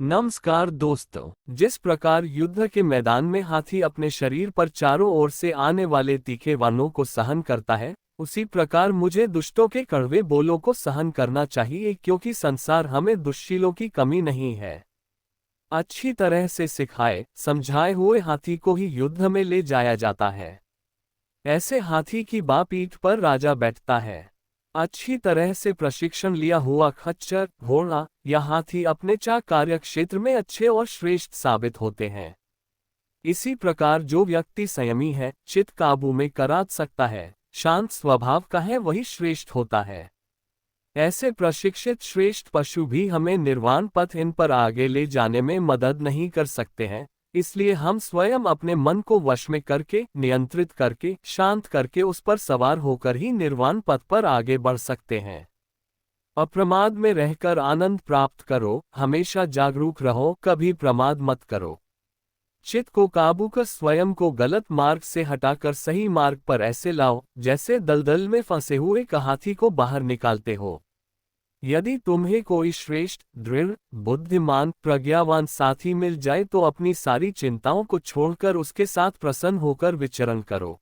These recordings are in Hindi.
नमस्कार दोस्तों। जिस प्रकार युद्ध के मैदान में हाथी अपने शरीर पर चारों ओर से आने वाले तीखे वारों को सहन करता है, उसी प्रकार मुझे दुष्टों के कड़वे बोलों को सहन करना चाहिए, क्योंकि संसार हमें दुष्शीलों की कमी नहीं है। अच्छी तरह से सिखाए समझाए हुए हाथी को ही युद्ध में ले जाया जाता है। ऐसे हाथी की बाँ पीठ पर राजा बैठता है। अच्छी तरह से प्रशिक्षण लिया हुआ खच्चर, घोड़ा या हाथी अपने कार्य क्षेत्र में अच्छे और श्रेष्ठ साबित होते हैं। इसी प्रकार जो व्यक्ति संयमी है, चित्त काबू में करा सकता है, शांत स्वभाव का है, वही श्रेष्ठ होता है। ऐसे प्रशिक्षित श्रेष्ठ पशु भी हमें निर्वाण पथ इन पर आगे ले जाने में मदद नहीं कर सकते हैं। इसलिए हम स्वयं अपने मन को वश में करके, नियंत्रित करके, शांत करके उस पर सवार होकर ही निर्वाण पथ पर आगे बढ़ सकते हैं। अप्रमाद में रहकर आनंद प्राप्त करो, हमेशा जागरूक रहो, कभी प्रमाद मत करो। चित्त को काबू कर स्वयं को गलत मार्ग से हटाकर सही मार्ग पर ऐसे लाओ, जैसे दलदल में फंसे हुए हाथी को बाहर निकालते हो। यदि तुम्हें कोई श्रेष्ठ, दृढ़, बुद्धिमान, प्रज्ञावान साथी मिल जाए तो अपनी सारी चिंताओं को छोड़कर उसके साथ प्रसन्न होकर विचरण करो।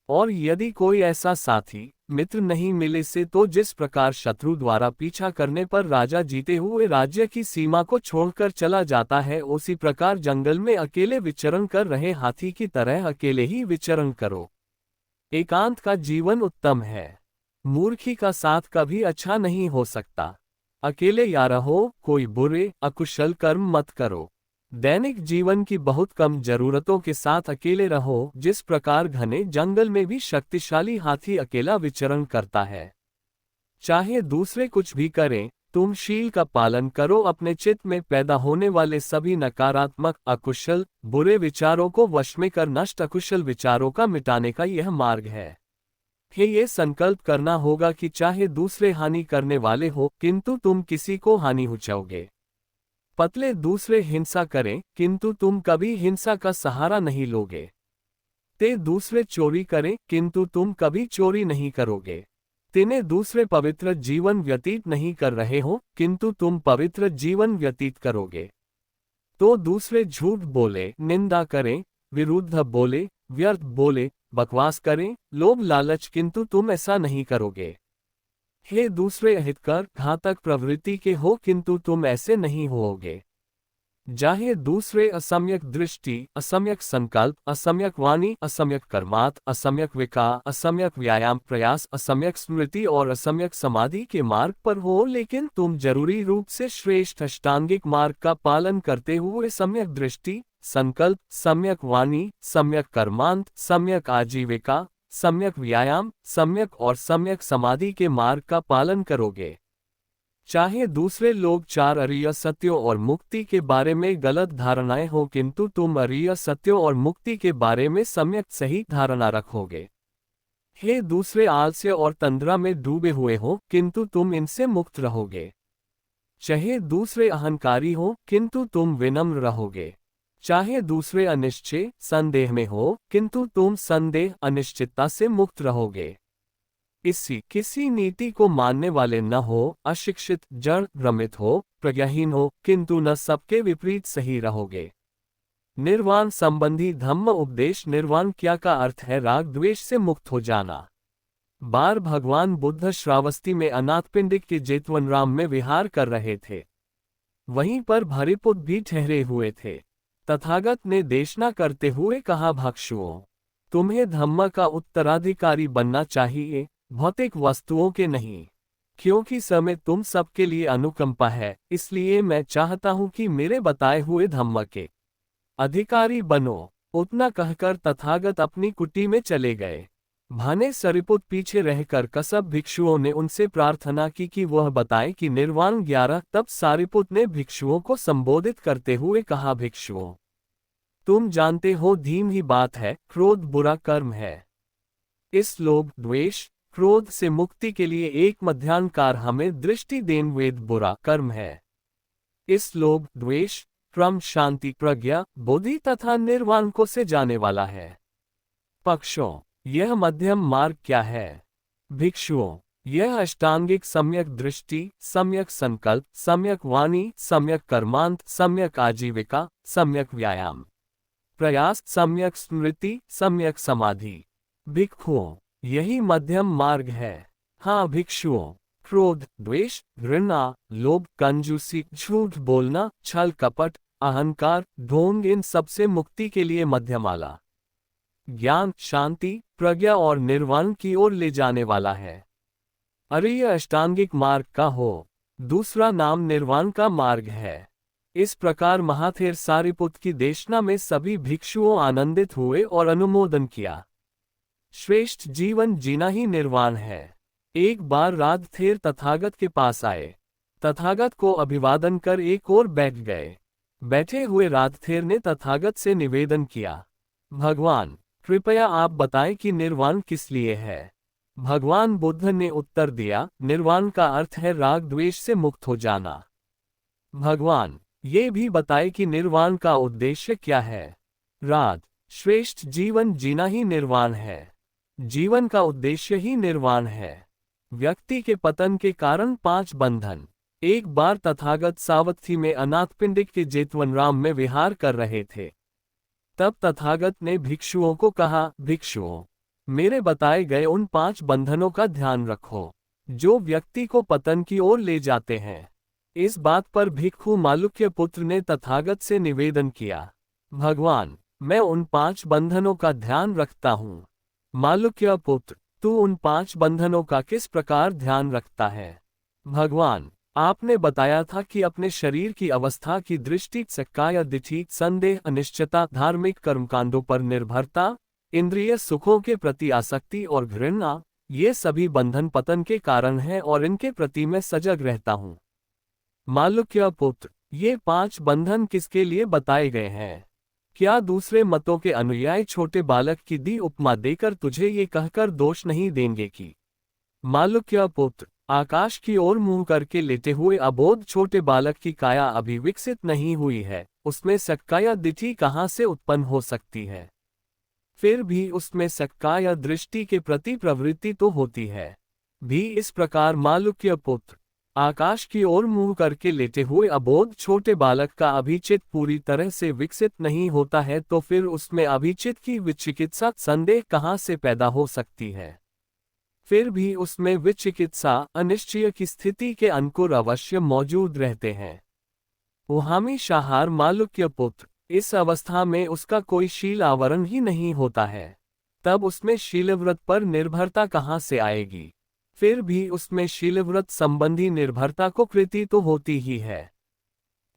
और यदि कोई ऐसा साथी, मित्र नहीं मिले से तो जिस प्रकार शत्रु द्वारा पीछा करने पर राजा जीते हुए राज्य की सीमा को छोड़कर चला जाता है, उसी प्रकार जंगल में अकेले विचरण कर रहे हाथी की तरह अकेले ही विचरण करो। एकांत का जीवन उत्तम है। मूर्खी का साथ कभी अच्छा नहीं हो सकता। अकेले या रहो, कोई बुरे, अकुशल कर्म मत करो। दैनिक जीवन की बहुत कम जरूरतों के साथ अकेले रहो, जिस प्रकार घने जंगल में भी शक्तिशाली हाथी अकेला विचरण करता है। चाहे दूसरे कुछ भी करें, तुम शील का पालन करो। अपने चित्त में पैदा होने वाले सभी नकारात्मक, अकुशल, बुरे विचारों को वश में कर नष्ट अकुशल विचारों का मिटाने का यह मार्ग है। ये संकल्प करना होगा कि चाहे दूसरे हानि करने वाले हो, किंतु तुम किसी को हानि पहुंचाओगे। पतले दूसरे हिंसा करें, किंतु तुम कभी हिंसा का सहारा नहीं लोगे। ते दूसरे चोरी करें, किंतु तुम कभी चोरी नहीं करोगे। तिन्हें दूसरे पवित्र जीवन व्यतीत नहीं कर रहे हो, किंतु तुम पवित्र जीवन व्यतीत करोगे। तो दूसरे झूठ बोले, निंदा करें, विरुद्ध बोले, व्यर्थ बोले, बकवास करें, लोभ लालच, किंतु तुम ऐसा नहीं करोगे। हे दूसरे अहितकर, घातक प्रवृत्ति के हो, किंतु तुम ऐसे नहीं होोगे। चाहे दूसरे असम्यक दृष्टि, असम्यक संकल्प, असम्यक वाणी, असम्यक कर्मात, असम्यक विकार, असम्यक व्यायाम प्रयास, असम्यक स्मृति और असम्यक समाधि के मार्ग पर हो, लेकिन तुम जरूरी रूप से श्रेष्ठ अष्टांगिक मार्ग का पालन करते हुए सम्यक दृष्टि, संकल्प, सम्यक वाणी, सम्यक कर्मांत, सम्यक आजीविका, सम्यक व्यायाम, सम्यक और सम्यक समाधि के मार्ग का पालन करोगे। चाहे दूसरे लोग चार अरिय सत्यों और मुक्ति के बारे में गलत धारणाएं हो, किंतु तुम अरिय सत्यों और मुक्ति के बारे में सम्यक सही धारणा रखोगे। हे दूसरे आलस्य और तंद्रा में डूबे हुए हो, किंतु तुम इनसे मुक्त रहोगे। चाहे दूसरे अहंकारी हो, किंतु तुम विनम्र रहोगे। चाहे दूसरे अनिश्चय, संदेह में हो, किंतु तुम संदेह, अनिश्चितता से मुक्त रहोगे। किसी नीति को मानने वाले न हो, अशिक्षित, जड़, भ्रमित हो, प्रज्ञाहीन हो, किंतु न सबके विपरीत सही रहोगे। निर्वाण संबंधी धम्म उपदेश। निर्वाण क्या का अर्थ है राग द्वेष से मुक्त हो जाना। बार भगवान बुद्ध श्रावस्ती में अनाथपिंडिक के जेतवनराम में विहार कर रहे थे। वहीं पर भरिपुत भी ठहरे हुए थे। तथागत ने देशना करते हुए कहा, भिक्षुओं, तुम्हें धम्म का उत्तराधिकारी बनना चाहिए, भौतिक वस्तुओं के नहीं। क्योंकि समय तुम सबके लिए अनुकंपा है, इसलिए मैं चाहता हूं कि मेरे बताए हुए धम्म के अधिकारी बनो। उतना कहकर तथागत अपनी कुटी में चले गए। भाने सरिपुत पीछे रहकर कसब भिक्षुओं ने उनसे प्रार्थना की कि वह बताए कि निर्वाण 11। तब सारिपुत ने भिक्षुओं को संबोधित करते हुए कहा, भिक्षुओं, तुम जानते हो धीम ही बात है, क्रोध बुरा कर्म है। इस लोभ, द्वेष, क्रोध से मुक्ति के लिए एक मध्यान्हकार हमें दृष्टि देन वेद बुरा कर्म है। इस लोभ, द्वेष, क्रम, शांति, प्रज्ञा, बोधि तथा निर्वाण को से जाने वाला है। पक्षों, यह मध्यम मार्ग क्या है? भिक्षुओं, यह अष्टांगिक सम्यक दृष्टि, सम्यक संकल्प, सम्यक वाणी, सम्यक कर्मांत, सम्यक आजीविका, सम्यक व्यायाम, प्रयास, सम्यक स्मृति, सम्यक समाधि। भिक्षुओं, यही मध्यम मार्ग है। हाँ भिक्षुओं, क्रोध, द्वेष, घृणा, लोभ, कंजूसी, झूठ बोलना, छल कपट, अहंकार, ढोंग, इन सबसे मुक्ति के लिए मध्यमाला ज्ञान, शांति, प्रज्ञा और निर्वाण की ओर ले जाने वाला है। अरे यह अष्टांगिक मार्ग का हो दूसरा नाम निर्वाण का मार्ग है। इस प्रकार महाथेर सारिपुत की देशना में सभी भिक्षुओं आनंदित हुए और अनुमोदन किया। श्रेष्ठ जीवन जीना ही निर्वाण है। एक बार राजथेर तथागत के पास आए। तथागत को अभिवादन कर एक ओर बैठ गए। बैठे हुए राजथेर ने तथागत से निवेदन किया, भगवान कृपया आप बताएं कि निर्वाण किस लिए है। भगवान बुद्ध ने उत्तर दिया, निर्वाण का अर्थ है राग द्वेष से मुक्त हो जाना। भगवान ये भी बताए कि निर्वाण का उद्देश्य क्या है। राज श्रेष्ठ जीवन जीना ही निर्वाण है। जीवन का उद्देश्य ही निर्वाण है। व्यक्ति के पतन के कारण 5 बंधन। एक बार तथागत सावत्थी में अनाथपिंडिक के जेतवनराम में विहार कर रहे थे। तब तथागत ने भिक्षुओं को कहा, भिक्षुओं मेरे बताए गए उन 5 बंधनों का ध्यान रखो जो व्यक्ति को पतन की ओर ले जाते हैं। इस बात पर भिक्षु मालुक्य पुत्र ने तथागत से निवेदन किया, भगवान मैं उन 5 बंधनों का ध्यान रखता हूँ। मालुक्य पुत्र तू उन 5 बंधनों का किस प्रकार ध्यान रखता है। भगवान आपने बताया था कि अपने शरीर की अवस्था की दृष्टि, सक्काय दिठि, संदेह, अनिश्चितता, धार्मिक कर्मकांडों पर निर्भरता, इंद्रिय सुखों के प्रति आसक्ति और घृणा, ये सभी बंधन पतन के कारण हैं और इनके प्रति मैं सजग रहता हूँ। मालुक्य पुत्र ये 5 बंधन किसके लिए बताए गए हैं? क्या दूसरे मतों के अनुयायी छोटे बालक की दी उपमा देकर तुझे ये कहकर दोष नहीं देंगे कि मालुक्य पुत्र आकाश की ओर मुंह करके लेटे हुए अबोध छोटे बालक की काया अभी विकसित नहीं हुई है, उसमें सक्काय दिठि कहाँ से उत्पन्न हो सकती है? फिर भी उसमें सक्काय दृष्टि के प्रति प्रवृत्ति तो होती है भी। इस प्रकार मालुक्य पुत्र आकाश की ओर मुंह करके लेटे हुए अबोध छोटे बालक का अभिचित पूरी तरह से विकसित नहीं होता है, तो फिर उसमें अभिचित की विचिकित्सा संदेह कहाँ से पैदा हो सकती है? फिर भी उसमें विचिकित्सा अनिश्चय की स्थिति के अंकुर अवश्य मौजूद रहते हैं। उहामी शाहार मालुक्य पुत्र इस अवस्था में उसका कोई शील आवरण ही नहीं होता है, तब उसमें शीलव्रत पर निर्भरता कहाँ से आएगी? फिर भी उसमें शीलव्रत संबंधी निर्भरता को कृति तो होती ही है।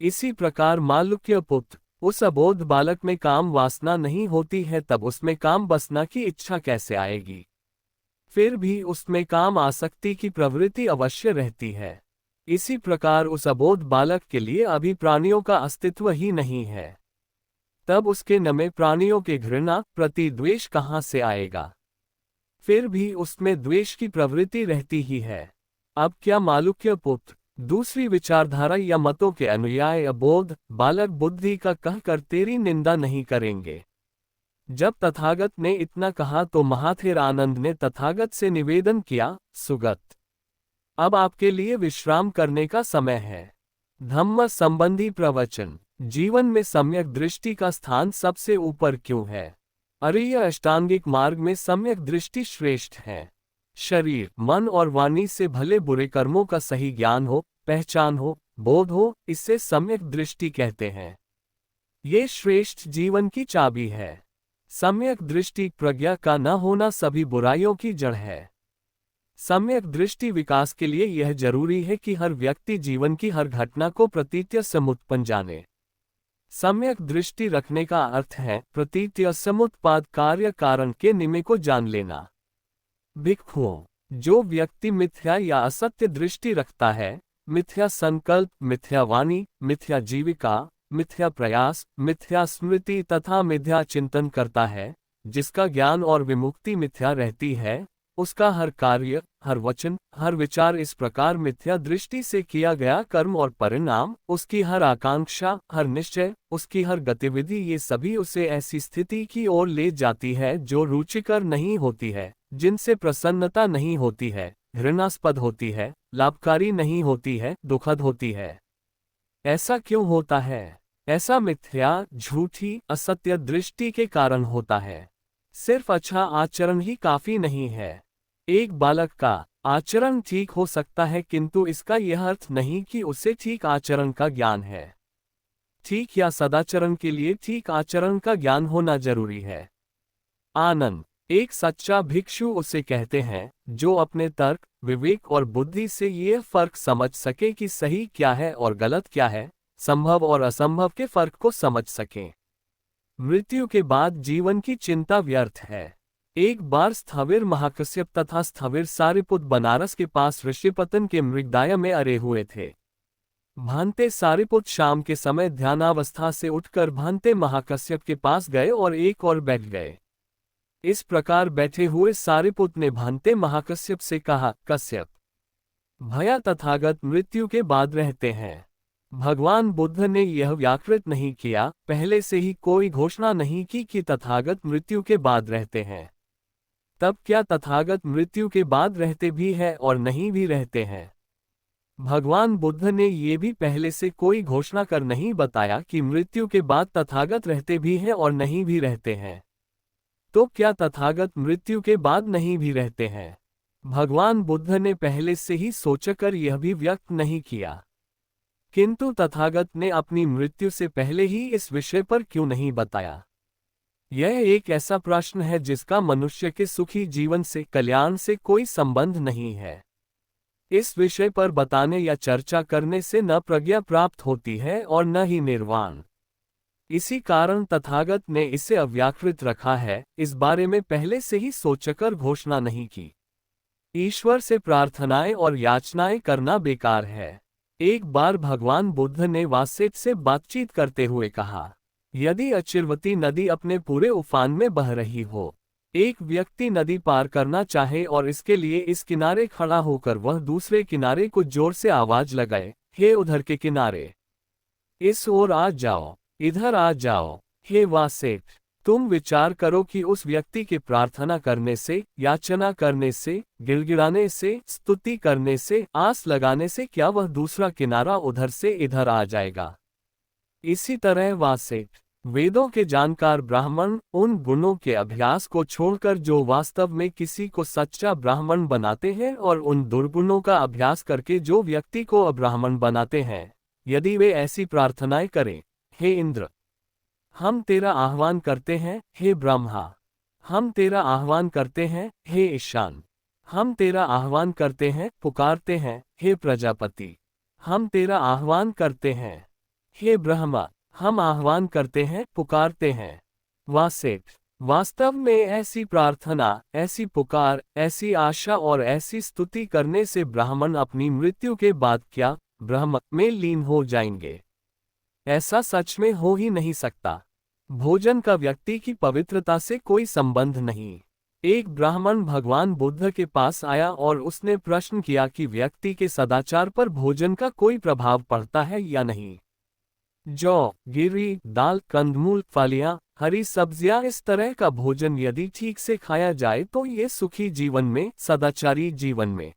इसी प्रकार मालुक्य पुत्र उस अबोध बालक में काम वासना नहीं होती है, तब उसमें काम बसना की इच्छा कैसे आएगी? फिर भी उसमें काम आसक्ति की प्रवृत्ति अवश्य रहती है। इसी प्रकार उस अबोध बालक के लिए अभी प्राणियों का अस्तित्व ही नहीं है, तब उसके नमे प्राणियों के घृणा प्रति द्वेष कहाँ से आएगा? फिर भी उसमें द्वेष की प्रवृत्ति रहती ही है। अब क्या मालुक्य पुत्र दूसरी विचारधारा या मतों के अनुयायी अबोध बालक बुद्धि का कहकर तेरी निंदा नहीं करेंगे? जब तथागत ने इतना कहा तो महाथेर आनंद ने तथागत से निवेदन किया, सुगत अब आपके लिए विश्राम करने का समय है। धम्म संबंधी प्रवचन। जीवन में सम्यक दृष्टि का स्थान सबसे ऊपर क्यों है? अरे यह अष्टांगिक मार्ग में सम्यक दृष्टि श्रेष्ठ है। शरीर, मन और वाणी से भले बुरे कर्मों का सही ज्ञान हो, पहचान हो, बोध हो, इससे सम्यक दृष्टि कहते हैं। ये श्रेष्ठ जीवन की चाबी है। सम्यक दृष्टि प्रज्ञा का न होना सभी बुराइयों की जड़ है। सम्यक दृष्टि विकास के लिए यह जरूरी है कि हर व्यक्ति जीवन की हर घटना को प्रतीत्य समुत्पन्न जाने। सम्यक दृष्टि रखने का अर्थ है प्रतीत्य समुत्पाद कार्य कारण के निमित्त को जान लेना। भिक्षुओं, जो व्यक्ति मिथ्या या असत्य दृष्टि रखता है, मिथ्या संकल्प, मिथ्या वाणी, मिथ्या जीविका, मिथ्या प्रयास, मिथ्या स्मृति तथा मिथ्या चिंतन करता है, जिसका ज्ञान और विमुक्ति मिथ्या रहती है, उसका हर कार्य, हर वचन, हर विचार इस प्रकार मिथ्या दृष्टि से किया गया कर्म और परिणाम, उसकी हर आकांक्षा, हर निश्चय, उसकी हर गतिविधि, ये सभी उसे ऐसी स्थिति की ओर ले जाती है जो रुचिकर नहीं होती है, जिनसे प्रसन्नता नहीं होती है, घृणास्पद होती है, लाभकारी नहीं होती है, दुखद होती है। ऐसा क्यों होता है? ऐसा मिथ्या, झूठी, असत्य दृष्टि के कारण होता है। सिर्फ अच्छा आचरण ही काफी नहीं है। एक बालक का आचरण ठीक हो सकता है, किंतु इसका यह अर्थ नहीं कि उसे ठीक आचरण का ज्ञान है। ठीक या सदाचरण के लिए ठीक आचरण का ज्ञान होना जरूरी है। आनंद, एक सच्चा भिक्षु उसे कहते हैं जो अपने तर्क, विवेक और बुद्धि से ये फर्क समझ सके कि सही क्या है और गलत क्या है, संभव और असंभव के फर्क को समझ सके। मृत्यु के बाद जीवन की चिंता व्यर्थ है। एक बार स्थविर महाकश्यप तथा स्थविर सारिपुत बनारस के पास ऋषिपतन के मृगदाय में अरे हुए थे। भांते सारिपुत शाम के समय ध्यानावस्था से उठकर भांते महाकश्यप के पास गए और एक और बैठ गए। इस प्रकार बैठे हुए सारिपुत ने भांते महाकश्यप से कहा, कश्यप, भया तथागत मृत्यु के बाद रहते हैं। भगवान बुद्ध ने यह व्याकृत नहीं किया, पहले से ही कोई घोषणा नहीं की कि तथागत मृत्यु के बाद रहते हैं। तब क्या तथागत मृत्यु के बाद रहते भी हैं और नहीं भी रहते हैं? भगवान बुद्ध ने ये भी पहले से कोई घोषणा कर नहीं बताया कि मृत्यु के बाद तथागत रहते भी हैं और नहीं भी रहते हैं। तो क्या तथागत मृत्यु के बाद नहीं भी रहते हैं? भगवान बुद्ध ने पहले से ही सोचकर यह भी व्यक्त नहीं किया। किंतु तथागत ने अपनी मृत्यु से पहले ही इस विषय पर क्यों नहीं बताया? यह एक ऐसा प्रश्न है जिसका मनुष्य के सुखी जीवन से, कल्याण से कोई संबंध नहीं है। इस विषय पर बताने या चर्चा करने से न प्रज्ञा प्राप्त होती है और न ही निर्वाण। इसी कारण तथागत ने इसे अव्याकृत रखा है, इस बारे में पहले से ही सोचकर घोषणा नहीं की। ईश्वर से प्रार्थनाएं और याचनाएं करना बेकार है। एक बार भगवान बुद्ध ने वासेट से बातचीत करते हुए कहा, यदि अचिरवती नदी अपने पूरे उफान में बह रही हो, एक व्यक्ति नदी पार करना चाहे और इसके लिए इस किनारे खड़ा होकर वह दूसरे किनारे को जोर से आवाज लगाए, हे उधर के किनारे, इस ओर आ जाओ, इधर आ जाओ, हे वासेट, तुम विचार करो कि उस व्यक्ति के प्रार्थना करने से, याचना करने से, गिड़गिड़ाने से, स्तुति करने से, आस लगाने से क्या वह दूसरा किनारा उधर से इधर आ जाएगा? इसी तरह वासेट, वेदों के जानकार ब्राह्मण उन गुणों के अभ्यास को छोड़कर जो वास्तव में किसी को सच्चा ब्राह्मण बनाते हैं और उन दुर्गुणों का अभ्यास करके जो व्यक्ति को अब्राह्मण बनाते हैं, यदि वे ऐसी प्रार्थनाएं करें, हे इंद्र, हम तेरा आह्वान करते हैं, हे ब्रह्मा, हम तेरा आह्वान करते हैं, हे ईशान, हम तेरा आह्वान करते हैं, पुकारते हैं, हे प्रजापति, हम तेरा आह्वान करते हैं, हे ब्रह्मा, हम आह्वान करते हैं, पुकारते हैं। वासेट, वास्तव में ऐसी प्रार्थना, ऐसी पुकार, ऐसी आशा और ऐसी स्तुति करने से ब्राह्मण अपनी मृत्यु के बाद क्या ब्रह्म में लीन हो जाएंगे? ऐसा सच में हो ही नहीं सकता। भोजन का व्यक्ति की पवित्रता से कोई संबंध नहीं। एक ब्राह्मण भगवान बुद्ध के पास आया और उसने प्रश्न किया कि व्यक्ति के सदाचार पर भोजन का कोई प्रभाव पड़ता है या नहीं। जौ, गिरी, दाल, कंदमूल, फलियां, हरी सब्जियां, इस तरह का भोजन यदि ठीक से खाया जाए तो ये सुखी जीवन में, सदाचारी जीवन में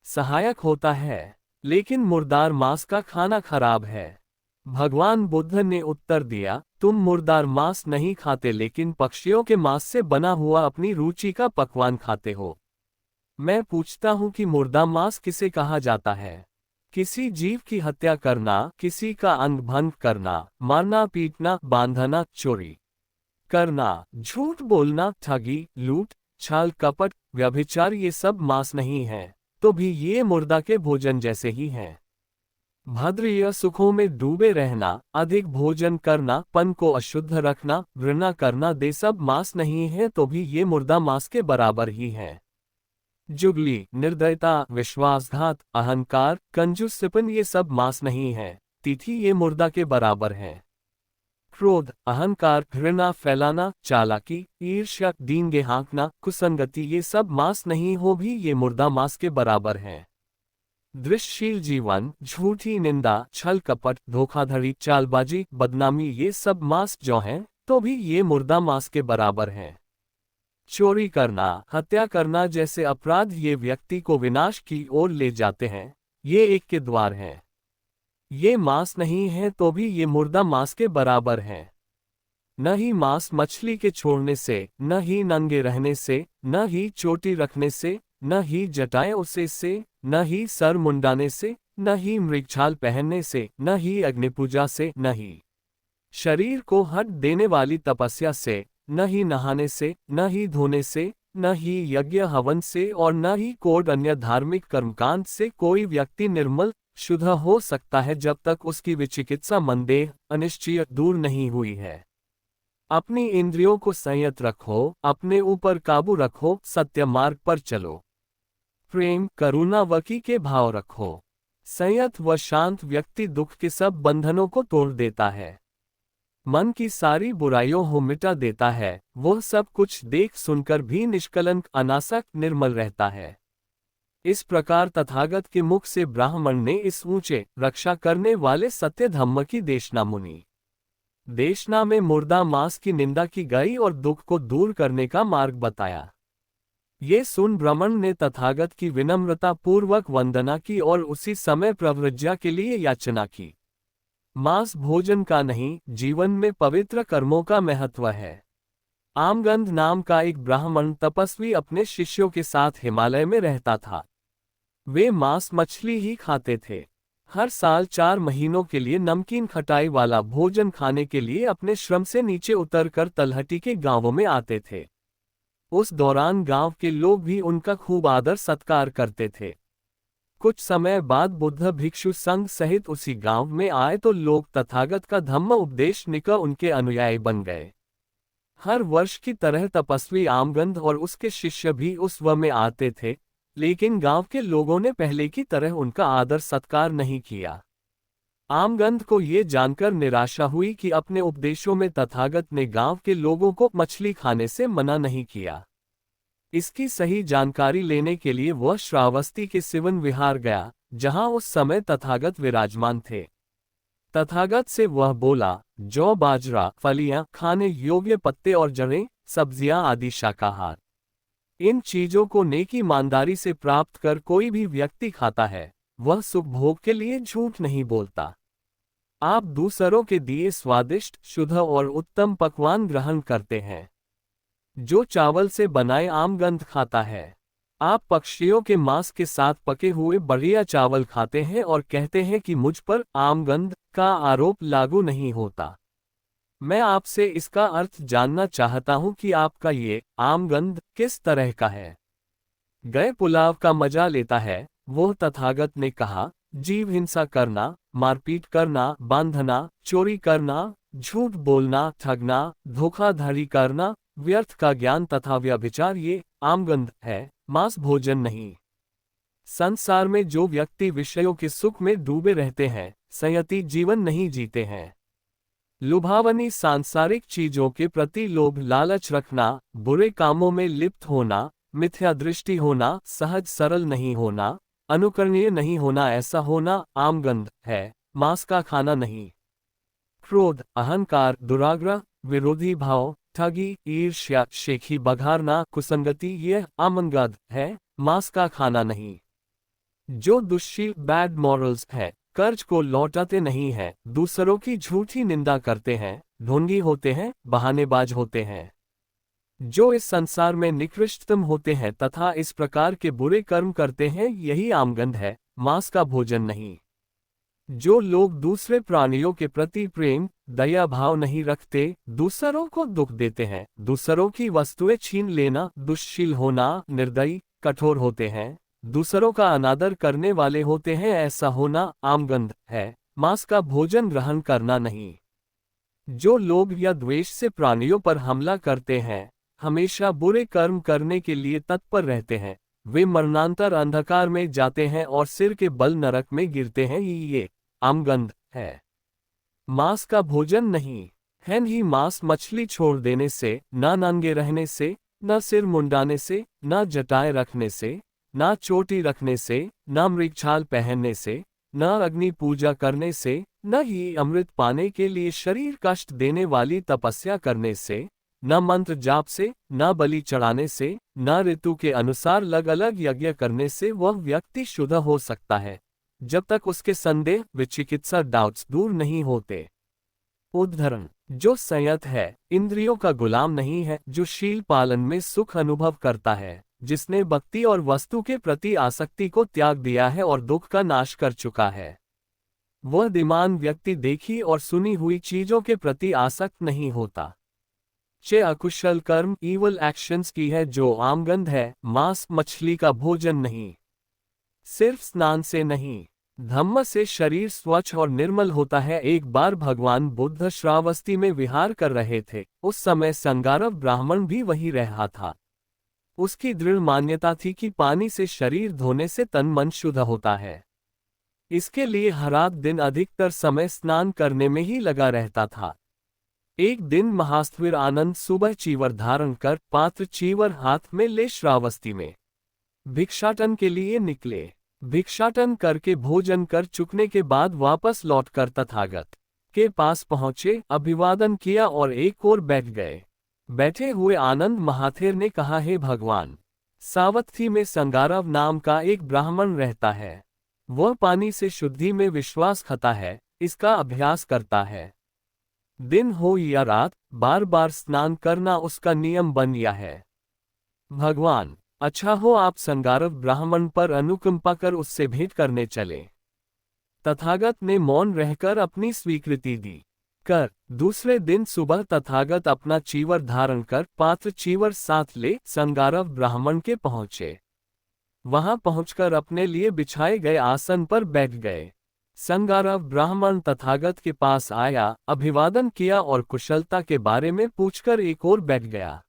सहायक होता है, लेकिन मुर्दार मांस का खाना खराब है। भगवान बुद्ध ने उत्तर दिया, तुम मुर्दार मांस नहीं खाते लेकिन पक्षियों के मांस से बना हुआ अपनी रुचि का पकवान खाते हो। मैं पूछता हूँ कि मुर्दा मांस किसे कहा जाता है? किसी जीव की हत्या करना, किसी का अंग भंग करना, मारना, पीटना, बांधना, चोरी करना, झूठ बोलना, ठगी, लूट, छल, कपट, व्यभिचार, ये सब मांस नहीं है, तो भी ये मुर्दा के भोजन जैसे ही हैं। भद्रिय सुखों में डूबे रहना, अधिक भोजन करना, पन को अशुद्ध रखना, घृणा करना, दे सब मांस नहीं है, तो भी ये मुर्दा मांस के बराबर ही है। जुगली, निर्दयता, विश्वासघात, अहंकार, कंजूसपन, ये सब मांस नहीं है, तिथि ये मुर्दा के बराबर है। क्रोध, अहंकार, घृणा फैलाना, चालाकी, ईर्ष्या, डींगे हाँकना, कुसंगति, ये सब मांस नहीं हो भी ये मुर्दा मांस के बराबर है। दृश्यशील जीवन, झूठी निंदा, छल कपट, धोखाधड़ी, चालबाजी, बदनामी, ये सब मांस जो हैं, तो भी ये मुर्दा मांस के बराबर हैं। चोरी करना, हत्या करना जैसे अपराध ये व्यक्ति को विनाश की ओर ले जाते हैं। ये एक के द्वार हैं। ये मांस नहीं है तो भी ये मुर्दा मांस के बराबर हैं। न ही मांस मछली के छोड़ने से, न ही नंगे रहने से, न ही चोटी रखने से, न ही जटाएं उसे से, न ही सर मुंडाने से, न ही मृगछाल पहनने से, न ही अग्निपूजा से, न ही शरीर को हट देने वाली तपस्या से, न ही नहाने से, न ही धोने से, न ही यज्ञ हवन से और न ही कोड अन्य धार्मिक कर्मकांड से कोई व्यक्ति निर्मल शुद्ध हो सकता है जब तक उसकी विचिकित्सा मनदेह अनिश्चय दूर नहीं हुई है। अपनी इंद्रियों को संयत रखो, अपने ऊपर काबू रखो, सत्य मार्ग पर चलो। प्रेम करुणा वकी के भाव रखो। संयत व शांत व्यक्ति दुख के सब बंधनों को तोड़ देता है। मन की सारी बुराइयों को मिटा देता है। वह सब कुछ देख सुनकर भी निष्कलंक अनासक्त निर्मल रहता है। इस प्रकार तथागत के मुख से ब्राह्मण ने इस ऊंचे रक्षा करने वाले सत्य धम्म की देशना मुनि देशना में मुर्दा मांस की निंदा की गई और दुख को दूर करने का मार्ग बताया। ये सुन ब्राह्मण ने तथागत की विनम्रता पूर्वक वंदना की और उसी समय प्रव्रज्या के लिए याचना की। मांस भोजन का नहीं, जीवन में पवित्र कर्मों का महत्व है। आमगंध नाम का एक ब्राह्मण तपस्वी अपने शिष्यों के साथ हिमालय में रहता था। वे मांस मछली ही खाते थे। हर साल 4 महीनों के लिए नमकीन खटाई वाला भोजन खाने के लिए अपने श्रम से नीचे उतरकर तलहटी के गांवों में आते थे। उस दौरान गांव के लोग भी उनका खूब आदर सत्कार करते थे। कुछ समय बाद बुद्ध भिक्षु संघ सहित उसी गांव में आए तो लोग तथागत का धम्म उपदेश निकर उनके अनुयायी बन गए। हर वर्ष की तरह तपस्वी आमगंध और उसके शिष्य भी उस व में आते थे, लेकिन गांव के लोगों ने पहले की तरह उनका आदर सत्कार नहीं किया। आमगंध को ये जानकर निराशा हुई कि अपने उपदेशों में तथागत ने गांव के लोगों को मछली खाने से मना नहीं किया। इसकी सही जानकारी लेने के लिए वह श्रावस्ती के सिवन विहार गया, जहां उस समय तथागत विराजमान थे। तथागत से वह बोला, जौ बाजरा फलियां खाने योग्य पत्ते और जड़ें सब्जियां आदि शाकाहार, इन चीजों को नेकी ईमानदारी से प्राप्त कर कोई भी व्यक्ति खाता है, वह सुख भोग के लिए झूठ नहीं बोलता। आप दूसरों के दिए स्वादिष्ट शुद्ध और उत्तम पकवान ग्रहण करते हैं। जो चावल से बनाए आमगंध खाता है। आप पक्षियों के मांस के साथ पके हुए बढ़िया चावल खाते हैं और कहते हैं कि मुझ पर आमगंध का आरोप लागू नहीं होता। मैं आपसे इसका अर्थ जानना चाहता हूं कि आपका ये आमगंध किस तरह का है। गए पुलाव का मजा लेता है। वो तथागत ने कहा, जीव हिंसा करना, मारपीट करना, बांधना, चोरी करना, झूठ बोलना, ठगना, धोखाधड़ी करना, व्यर्थ का ज्ञान तथा व्यभिचार ये आमगंध है, मांस भोजन नहीं। संसार में जो व्यक्ति विषयों के सुख में डूबे रहते हैं, संयति जीवन नहीं जीते हैं। लुभावनी सांसारिक चीजों के प्रति लोभ लालच रखना, बुरे कामों में लिप्त होना, मिथ्या दृष्टि होना, सहज सरल नहीं होना, अनुकरणीय नहीं होना, ऐसा होना आमगंध है, मांस का खाना नहीं। क्रोध, अहंकार, दुराग्रह, विरोधी भाव, ठगी, ईर्ष्या, शेखी बघारना, कुसंगति ये आमगंध है, मांस का खाना नहीं। जो दुष्शील बैड मॉरल्स है, कर्ज को लौटाते नहीं हैं, दूसरों की झूठी निंदा करते हैं, ढोंगी होते हैं, बहानेबाज होते हैं, जो इस संसार में निकृष्टतम होते हैं तथा इस प्रकार के बुरे कर्म करते हैं, यही आमगंध है, मांस का भोजन नहीं। जो लोग दूसरे प्राणियों के प्रति प्रेम दया भाव नहीं रखते, दूसरों को दुख देते हैं, दूसरों की वस्तुएं छीन लेना, दुष्शील होना, निर्दयी, कठोर होते हैं, दूसरों का अनादर करने वाले होते हैं, ऐसा होना आमगंध है, मांस का भोजन ग्रहण करना नहीं। जो लोभ या द्वेष से प्राणियों पर हमला करते हैं, हमेशा बुरे कर्म करने के लिए तत्पर रहते हैं, वे मरणांतर अंधकार में जाते हैं और सिर के बल नरक में गिरते हैं, ये आमगंध है, मांस का भोजन नहीं है। ही मांस मछली छोड़ देने से, न नंगे रहने से, न सिर मुंडाने से, न जटाएं रखने से, न चोटी रखने से, न मृगछाल पहनने से, न अग्नि पूजा करने से, न ही अमृत पाने के लिए शरीर कष्ट देने वाली तपस्या करने से, न मंत्र जाप से, न बलि चढ़ाने से, न ऋतु के अनुसार अलग अलग यज्ञ करने से वह व्यक्ति शुद्ध हो सकता है, जब तक उसके संदेह विचिकित्सा डाउट्स दूर नहीं होते। उद्धरण, जो संयत है, इंद्रियों का गुलाम नहीं है, जो शील पालन में सुख अनुभव करता है, जिसने भक्ति और वस्तु के प्रति आसक्ति को त्याग दिया है और दुख का नाश कर चुका है, वह धीमान व्यक्ति देखी और सुनी हुई चीजों के प्रति आसक्त नहीं होता। चे अकुशल कर्म ईवल एक्शंस की है जो आमगंध है, मांस मछली का भोजन नहीं। सिर्फ स्नान से नहीं, धम्म से शरीर स्वच्छ और निर्मल होता है। एक बार भगवान बुद्ध श्रावस्ती में विहार कर रहे थे। उस समय संगारव ब्राह्मण भी वहीं रहा था। उसकी दृढ़ मान्यता थी कि पानी से शरीर धोने से तन मन शुद्ध होता है। इसके लिए हर रात दिन अधिकतर समय स्नान करने में ही लगा रहता था। एक दिन महास्थिर आनंद सुबह चीवर धारण कर पात्र चीवर हाथ में ले श्रावस्ती में भिक्षाटन के लिए निकले। भिक्षाटन करके भोजन कर चुकने के बाद वापस लौटकर तथागत के पास पहुंचे, अभिवादन किया और एक ओर बैठ गए। बैठे हुए आनंद महाथेर ने कहा, हे भगवान, सावत्थी में संगारव नाम का एक ब्राह्मण रहता है। वह पानी से शुद्धि में विश्वास खाता है, इसका अभ्यास करता है। दिन हो या रात बार बार स्नान करना उसका नियम बन गया है। भगवान, अच्छा हो आप संगारव ब्राह्मण पर अनुकंपा कर उससे भेंट करने चले। तथागत ने मौन रहकर अपनी स्वीकृति दी। दूसरे दिन सुबह तथागत अपना चीवर धारण कर पात्र चीवर साथ ले संगारव ब्राह्मण के पहुंचे। वहां पहुंचकर अपने लिए बिछाए गए आसन पर बैठ गए। संगारव ब्राह्मण तथागत के पास आया, अभिवादन किया और कुशलता के बारे में पूछकर एक ओर बैठ गया।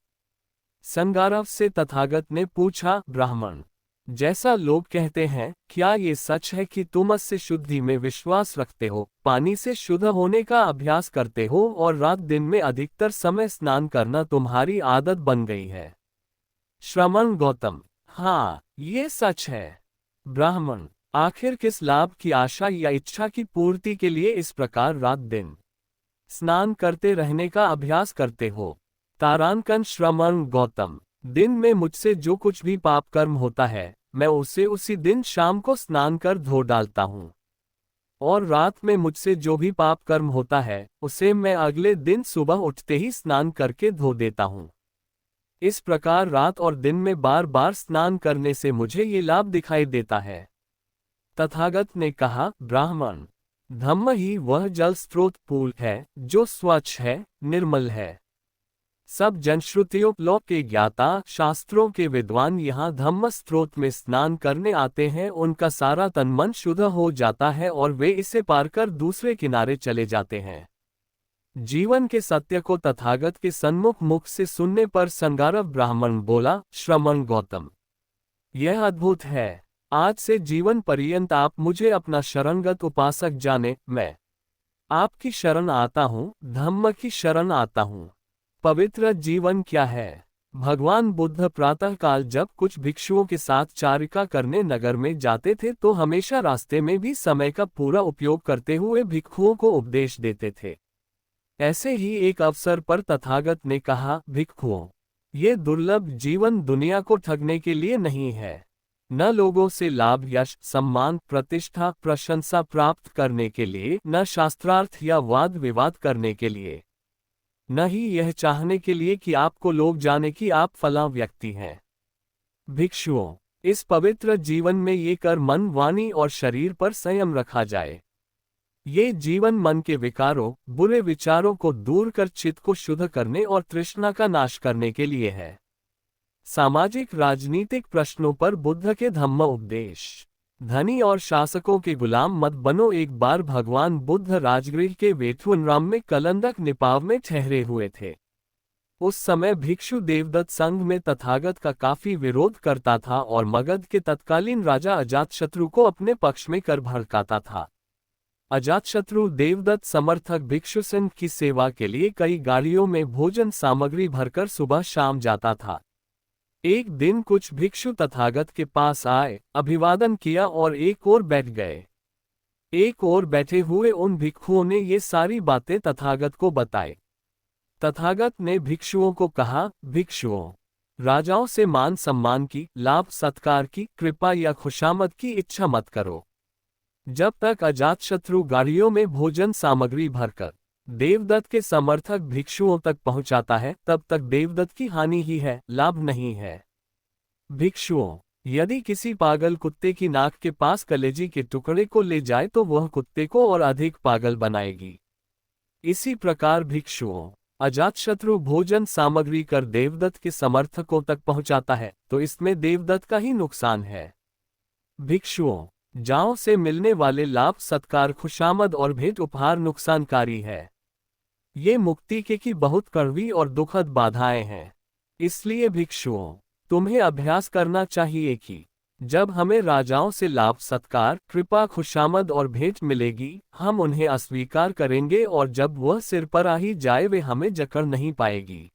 संगारव से तथागत ने पूछा, ब्राह्मण, जैसा लोग कहते हैं, क्या ये सच है कि तुम अस्य शुद्धि में विश्वास रखते हो, पानी से शुद्ध होने का अभ्यास करते हो और रात दिन में अधिकतर समय स्नान करना तुम्हारी आदत बन गई है? श्रमण गौतम, हाँ, ये सच है। ब्राह्मण, आखिर किस लाभ की आशा या इच्छा की पूर्ति के लिए इस प्रकार रात दिन स्नान करते रहने का अभ्यास करते हो? तारांकन श्रमण गौतम, दिन में मुझसे जो कुछ भी पाप कर्म होता है, मैं उसे उसी दिन शाम को स्नान कर धो डालता हूँ, और रात में मुझसे जो भी पाप कर्म होता है, उसे मैं अगले दिन सुबह उठते ही स्नान करके धो देता हूँ। इस प्रकार रात और दिन में बार बार स्नान करने से मुझे ये लाभ दिखाई देता है। तथागत ने कहा, ब्राह्मण, धम्म ही वह जल स्रोत पूल है जो स्वच्छ है, निर्मल है। सब जनश्रुतियों लोक के ज्ञाता शास्त्रों के विद्वान यहाँ धम्म स्रोत में स्नान करने आते हैं, उनका सारा तन मन शुद्ध हो जाता है और वे इसे पार कर दूसरे किनारे चले जाते हैं। जीवन के सत्य को तथागत के सन्मुख मुख से सुनने पर संगारव ब्राह्मण बोला, श्रमण गौतम, यह अद्भुत है। आज से जीवन पर्यंत आप मुझे अपना शरणगत उपासक जाने। मैं आपकी शरण आता हूँ, धम्म की शरण आता हूँ। पवित्र जीवन क्या है? भगवान बुद्ध प्रातःकाल जब कुछ भिक्षुओं के साथ चारिका करने नगर में जाते थे तो हमेशा रास्ते में भी समय का पूरा उपयोग करते हुए भिक्षुओं को उपदेश देते थे। ऐसे ही एक अवसर पर तथागत ने कहा, भिक्षुओं, ये दुर्लभ जीवन दुनिया को ठगने के लिए नहीं है, न लोगों से लाभ यश सम्मान प्रतिष्ठा प्रशंसा प्राप्त करने के लिए, न शास्त्रार्थ या वाद विवाद करने के लिए, न ही यह चाहने के लिए कि आपको लोग जाने कि आप फलां व्यक्ति हैं। भिक्षुओं, इस पवित्र जीवन में ये कर मन वाणी और शरीर पर संयम रखा जाए। ये जीवन मन के विकारों बुरे विचारों को दूर कर चित्त को शुद्ध करने और तृष्णा का नाश करने के लिए है। सामाजिक राजनीतिक प्रश्नों पर बुद्ध के धम्म उपदेश। धनी और शासकों के गुलाम मत बनो। एक बार भगवान बुद्ध राजगृह के वेठुनराम में कलंदक निपाव में ठहरे हुए थे। उस समय भिक्षु देवदत्त संघ में तथागत का काफी विरोध करता था और मगध के तत्कालीन राजा अजातशत्रु को अपने पक्ष में कर भड़काता था। अजातशत्रु देवदत्त समर्थक भिक्षु संघ की सेवा के लिए कई गाड़ियों में भोजन सामग्री भरकर सुबह शाम जाता था। एक दिन कुछ भिक्षु तथागत के पास आए, अभिवादन किया और एक ओर बैठ गए। एक ओर बैठे हुए उन भिक्षुओं ने ये सारी बातें तथागत को बताई। तथागत ने भिक्षुओं को कहा, भिक्षुओं, राजाओं से मान सम्मान की, लाभ सत्कार की, कृपा या खुशामद की इच्छा मत करो। जब तक अजातशत्रु गाड़ियों में भोजन सामग्री भरकर देवदत्त के समर्थक भिक्षुओं तक पहुंचाता है, तब तक देवदत्त की हानि ही है, लाभ नहीं है। भिक्षुओं, यदि किसी पागल कुत्ते की नाक के पास कलेजी के टुकड़े को ले जाए तो वह कुत्ते को और अधिक पागल बनाएगी। इसी प्रकार भिक्षुओं, अजातशत्रु भोजन सामग्री कर देवदत्त के समर्थकों तक पहुंचाता है, तो इसमें देवदत्त का ही नुकसान है। भिक्षुओं, जाओं से मिलने वाले लाभ सत्कार खुशामद और भेंट उपहार नुकसानकारी है। ये मुक्ति के की बहुत कड़वी और दुखद बाधाएं हैं। इसलिए भिक्षुओं, तुम्हें अभ्यास करना चाहिए कि जब हमें राजाओं से लाभ सत्कार, कृपा खुशामद और भेंट मिलेगी, हम उन्हें अस्वीकार करेंगे, और जब वह सिर पर आ ही जाए वे हमें जकड़ नहीं पाएगी।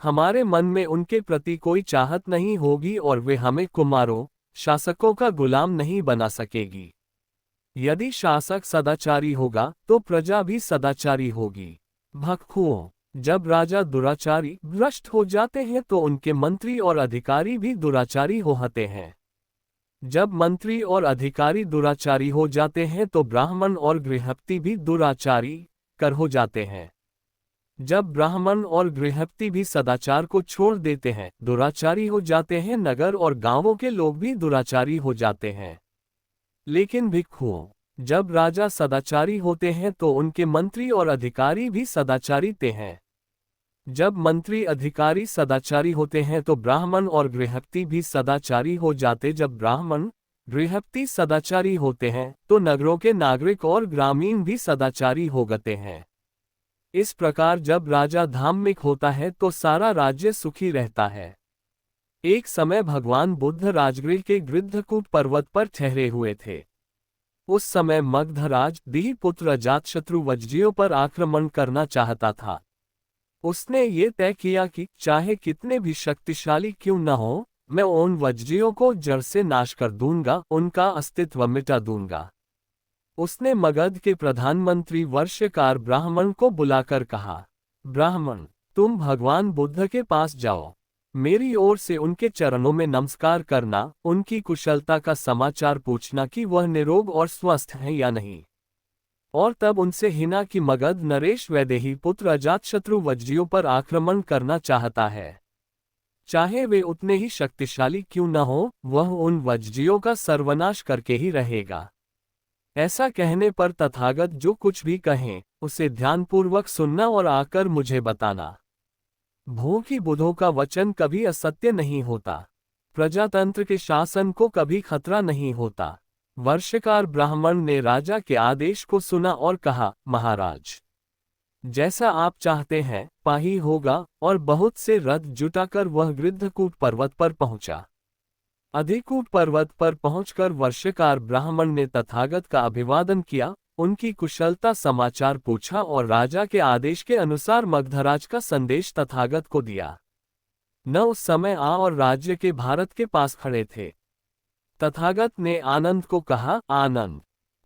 हमारे मन में उनके प्रति कोई चाहत नहीं होगी और वे हमें कुमारों, शासकों का गुलाम नहीं बना सकेगी। यदि शासक सदाचारी होगा तो प्रजा भी सदाचारी होगी। भिक्षुओं, जब राजा दुराचारी भ्रष्ट हो जाते हैं तो उनके मंत्री और अधिकारी भी दुराचारी होते हैं। जब मंत्री और अधिकारी दुराचारी हो जाते हैं तो ब्राह्मण और गृहस्थी भी दुराचारी कर हो जाते हैं। जब ब्राह्मण और गृहस्थी भी सदाचार को छोड़ देते हैं, दुराचारी हो जाते हैं, नगर और गांवों के लोग भी दुराचारी हो जाते हैं। लेकिन भिक्षुओं, जब राजा सदाचारी होते हैं तो उनके मंत्री और अधिकारी भी सदाचारी हैं। जब मंत्री अधिकारी सदाचारी होते हैं तो ब्राह्मण और गृहस्थी भी सदाचारी हो जाते। जब ब्राह्मण गृहस्थी सदाचारी होते हैं तो नगरों के नागरिक और ग्रामीण भी सदाचारी हो जाते हैं। इस प्रकार जब राजा धार्मिक होता है तो सारा राज्य सुखी रहता है। एक समय भगवान बुद्ध राजगृह के गृद्धकूट पर्वत पर ठहरे हुए थे। उस समय मगधराज दीहि पुत्र अजातशत्रु वज्जियों पर आक्रमण करना चाहता था। उसने ये तय किया कि चाहे कितने भी शक्तिशाली क्यों न हो, मैं उन वज्जियों को जड़ से नाश कर दूंगा, उनका अस्तित्व मिटा दूंगा। उसने मगध के प्रधानमंत्री वर्षकार ब्राह्मण को बुलाकर कहा, ब्राह्मण, तुम भगवान बुद्ध के पास जाओ, मेरी ओर से उनके चरणों में नमस्कार करना, उनकी कुशलता का समाचार पूछना कि वह निरोग और स्वस्थ हैं या नहीं, और तब उनसे हिना कि मगध नरेश वैदेही पुत्र अजातशत्रु वज्जियों पर आक्रमण करना चाहता है। चाहे वे उतने ही शक्तिशाली क्यों न हो, वह उन वज्जियों का सर्वनाश करके ही रहेगा। ऐसा कहने पर तथागत जो कुछ भी कहें उसे ध्यानपूर्वक सुनना और आकर मुझे बताना। भोगी बुद्धों का वचन कभी असत्य नहीं होता। प्रजातंत्र के शासन को कभी खतरा नहीं होता। वर्षकार ब्राह्मण ने राजा के आदेश को सुना और कहा, महाराज, जैसा आप चाहते हैं पाही होगा, और बहुत से रथ जुटाकर वह गृद्धकूट पर्वत पर पहुंचा। अधिकूट पर्वत पर पहुंचकर वर्षकार ब्राह्मण ने तथागत का अभिवादन किया, उनकी कुशलता समाचार पूछा और राजा के आदेश के अनुसार मगधराज का संदेश तथागत को दिया। न उस समय आ और राज्य के भारत के पास खड़े थे। तथागत ने आनंद को कहा, आनंद,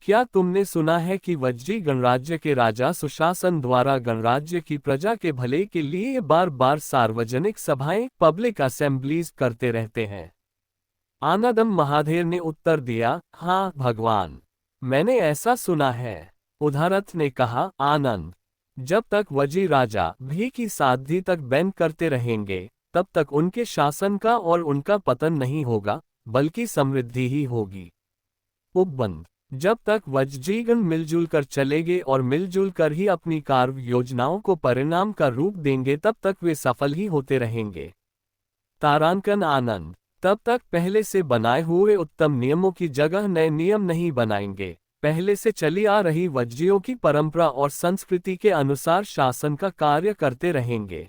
क्या तुमने सुना है कि वज्जी गणराज्य के राजा सुशासन द्वारा गणराज्य की प्रजा के भले के लिए बार बार सार्वजनिक सभाएं, पब्लिक असेंबलीज करते रहते हैं? आनंदम महाधेर ने उत्तर दिया, हाँ भगवान, मैंने ऐसा सुना है। उदारथ ने कहा, आनंद, जब तक वज्जी राजा भी की साध्वी तक बैन करते रहेंगे तब तक उनके शासन का और उनका पतन नहीं होगा, बल्कि समृद्धि ही होगी। उपबंध, जब तक वज्जीगण मिलजुल कर चलेंगे और मिलजुल कर ही अपनी कार्य योजनाओं को परिणाम का रूप देंगे तब तक वे सफल ही होते रहेंगे। तारांकन, आनंद, तब तक पहले से बनाए हुए उत्तम नियमों की जगह नए नियम नहीं बनाएंगे। पहले से चली आ रही वज्जियों की परंपरा और संस्कृति के अनुसार शासन का कार्य करते रहेंगे।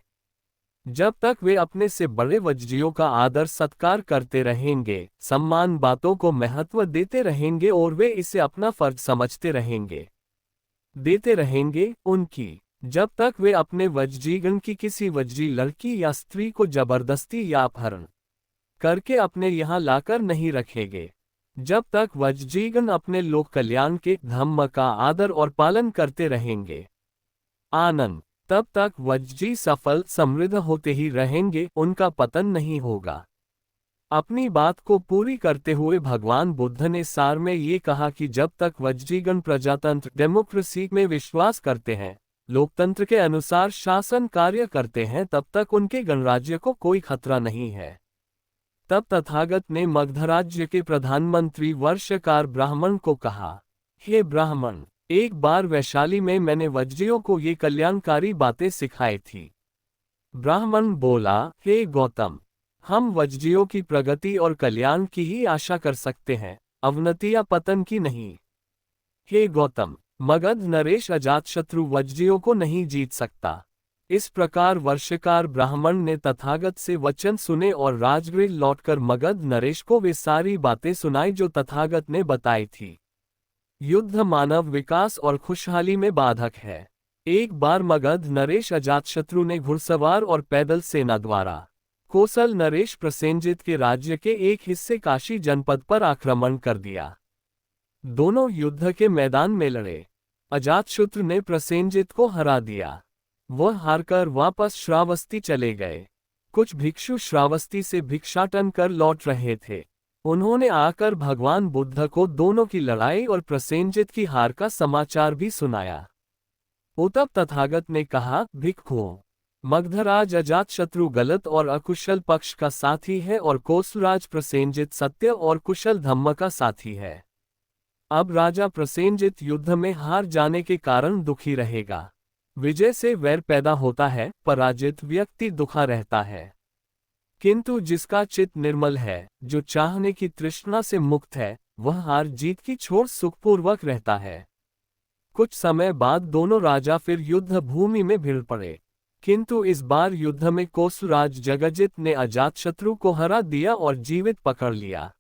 जब तक वे अपने से बड़े वज्जियों का आदर सत्कार करते रहेंगे, सम्मान बातों को महत्व देते रहेंगे और वे इसे अपना फर्ज समझते रहेंगे, देते रहेंगे उनकी, जब तक वे अपने वज्जीगण की किसी वज्जी लड़की या स्त्री को जबरदस्ती या अपहरण करके अपने यहाँ लाकर नहीं रखेंगे, जब तक वज्जीगण अपने लोक कल्याण के धम्म का आदर और पालन करते रहेंगे। आनंद, तब तक वज्जी सफल समृद्ध होते ही रहेंगे, उनका पतन नहीं होगा। अपनी बात को पूरी करते हुए भगवान बुद्ध ने सार में ये कहा कि जब तक वज्जीगण प्रजातंत्र डेमोक्रेसी में विश्वास करते हैं, लोकतंत्र के अनुसार शासन कार्य करते हैं, तब तक उनके गणराज्य को कोई खतरा नहीं है। तब तथागत ने मगध राज्य के प्रधानमंत्री वर्षकार ब्राह्मण को कहा, हे ब्राह्मण, एक बार वैशाली में मैंने वज्जियों को ये कल्याणकारी बातें सिखाई थी। ब्राह्मण बोला, हे गौतम, हम वज्जियों की प्रगति और कल्याण की ही आशा कर सकते हैं, अवनति या पतन की नहीं। हे गौतम, मगध नरेश अजातशत्रु वज्जियों को नहीं जीत सकता। इस प्रकार वर्षकार ब्राह्मण ने तथागत से वचन सुने और राजगृह लौटकर मगध नरेश को वे सारी बातें सुनाई जो तथागत ने बताई थी। युद्ध मानव विकास और खुशहाली में बाधक है। एक बार मगध नरेश अजातशत्रु ने घुड़सवार और पैदल सेना द्वारा कोसल नरेश प्रसेनजित के राज्य के एक हिस्से काशी जनपद पर आक्रमण कर दिया। दोनों युद्ध के मैदान में लड़े। अजातशत्रु ने प्रसेनजित को हरा दिया। वह हारकर वापस श्रावस्ती चले गए। कुछ भिक्षु श्रावस्ती से भिक्षाटन कर लौट रहे थे। उन्होंने आकर भगवान बुद्ध को दोनों की लड़ाई और प्रसेनजित की हार का समाचार भी सुनाया। तब तथागत ने कहा, भिक्षुओं, मगधराज अजातशत्रु गलत और अकुशल पक्ष का साथी है और कोसलराज प्रसेनजित सत्य और कुशल धम्म का साथी है। अब राजा प्रसेनजित युद्ध में हार जाने के कारण दुखी रहेगा। विजय से वैर पैदा होता है, पराजित व्यक्ति दुखा रहता है। किंतु जिसका चित्त निर्मल है, जो चाहने की तृष्णा से मुक्त है, वह हार जीत की छोड़ सुखपूर्वक रहता है। कुछ समय बाद दोनों राजा फिर युद्ध भूमि में भिड़ पड़े, किंतु इस बार युद्ध में कोसलराज जगजित ने अजातशत्रु को हरा दिया और जीवित पकड़ लिया।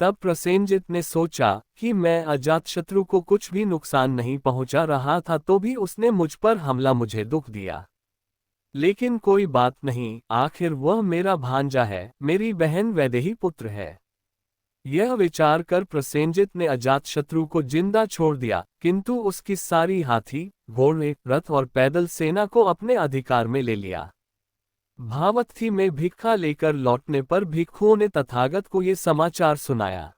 तब प्रसेनजित ने सोचा कि मैं अजातशत्रु को कुछ भी नुकसान नहीं पहुंचा रहा था, तो भी उसने मुझ पर हमला, मुझे दुख दिया। लेकिन कोई बात नहीं, आखिर वह मेरा भांजा है, मेरी बहन वैदेही पुत्र है। यह विचार कर प्रसेनजित ने अजातशत्रु को जिंदा छोड़ दिया, किंतु उसकी सारी हाथी, घोड़े, रथ और पैदल सेना को अपने अधिकार में ले लिया। भावथी में भिक्षा लेकर लौटने पर भिक्षुओं ने तथागत को ये समाचार सुनाया।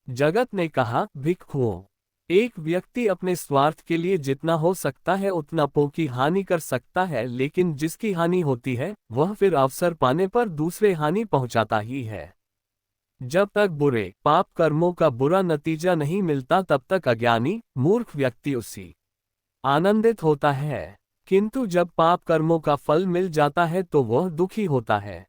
जगत ने कहा, भिक्षुओं, एक व्यक्ति अपने स्वार्थ के लिए जितना हो सकता है उतना पो की हानि कर सकता है, लेकिन जिसकी हानि होती है वह फिर अवसर पाने पर दूसरे हानि पहुंचाता ही है। जब तक बुरे पाप कर्मों का बुरा नतीजा नहीं मिलता, तब तक अज्ञानी मूर्ख व्यक्ति उसी आनंदित होता है, किंतु जब पाप कर्मों का फल मिल जाता है तो वह दुखी होता है।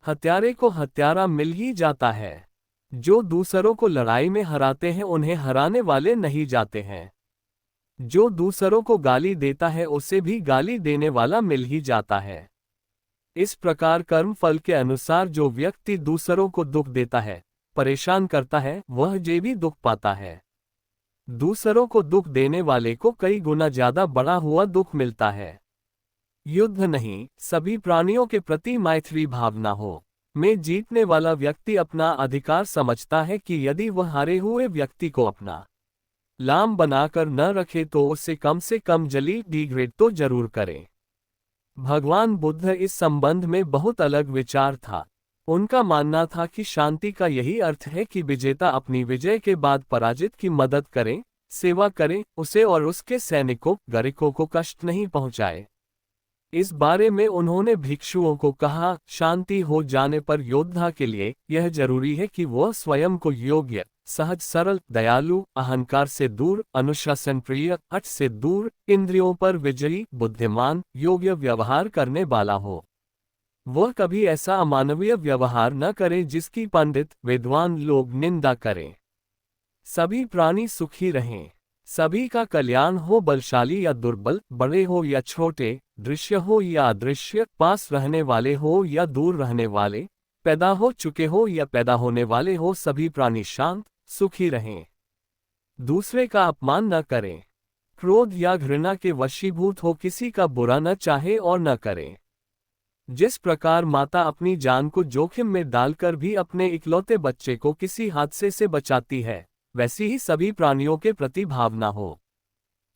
हत्यारे को हत्यारा मिल ही जाता है। जो दूसरों को लड़ाई में हराते हैं, उन्हें हराने वाले नहीं जाते हैं। जो दूसरों को गाली देता है, उसे भी गाली देने वाला मिल ही जाता है। इस प्रकार कर्म फल के अनुसार जो व्यक्ति दूसरों को दुख देता है, परेशान करता है, वह जे भी दुख पाता है। दूसरों को दुख देने वाले को कई गुना ज्यादा बढ़ा हुआ दुख मिलता है। युद्ध नहीं, सभी प्राणियों के प्रति मैत्री भावना हो। में जीतने वाला व्यक्ति अपना अधिकार समझता है कि यदि वह हारे हुए व्यक्ति को अपना लाम बनाकर न रखे तो उससे कम जली डिग्रेड तो जरूर करे। भगवान बुद्ध इस संबंध में बहुत अलग विचार था। उनका मानना था कि शांति का यही अर्थ है कि विजेता अपनी विजय के बाद पराजित की मदद करे, सेवा करे, उसे और उसके सैनिकों गरिकों को कष्ट नहीं पहुंचाए। इस बारे में उन्होंने भिक्षुओं को कहा, शांति हो जाने पर योद्धा के लिए यह जरूरी है कि वह स्वयं को योग्य, सहज, सरल, दयालु, अहंकार से दूर, अनुशासन प्रिय, हठ से दूर, इंद्रियों पर विजयी, बुद्धिमान, योग्य व्यवहार करने वाला हो। वह कभी ऐसा अमानवीय व्यवहार न करे जिसकी पंडित विद्वान लोग निंदा करें। सभी प्राणी सुखी रहें, सभी का कल्याण हो, बलशाली या दुर्बल, बड़े हो या छोटे, दृश्य हो या अदृश्य, पास रहने वाले हो या दूर रहने वाले, पैदा हो चुके हो या पैदा होने वाले हो, सभी प्राणी शांत सुखी रहें। दूसरे का अपमान न करें, क्रोध या घृणा के वशीभूत हो किसी का बुरा न चाहे और न करें। जिस प्रकार माता अपनी जान को जोखिम में डालकर भी अपने इकलौते बच्चे को किसी हादसे से बचाती है, वैसी ही सभी प्राणियों के प्रति भावना हो।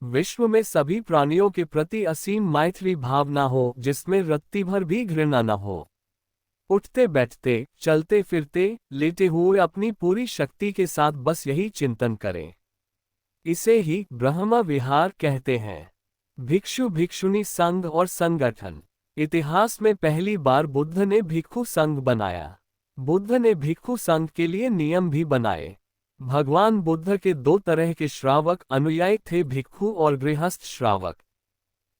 विश्व में सभी प्राणियों के प्रति असीम मैत्री भावना हो, जिसमें रत्ती भर भी घृणा न हो। उठते बैठते, चलते फिरते, लेटे हुए अपनी पूरी शक्ति के साथ बस यही चिंतन करें। इसे ही ब्रह्म विहार कहते हैं। भिक्षु भिक्षुणी संघ और संगठन। इतिहास में पहली बार बुद्ध ने भिक्षु संघ बनाया। बुद्ध ने भिक्षु संघ के लिए नियम भी बनाए। भगवान बुद्ध के दो तरह के श्रावक अनुयायी थे, भिक्षु और गृहस्थ श्रावक।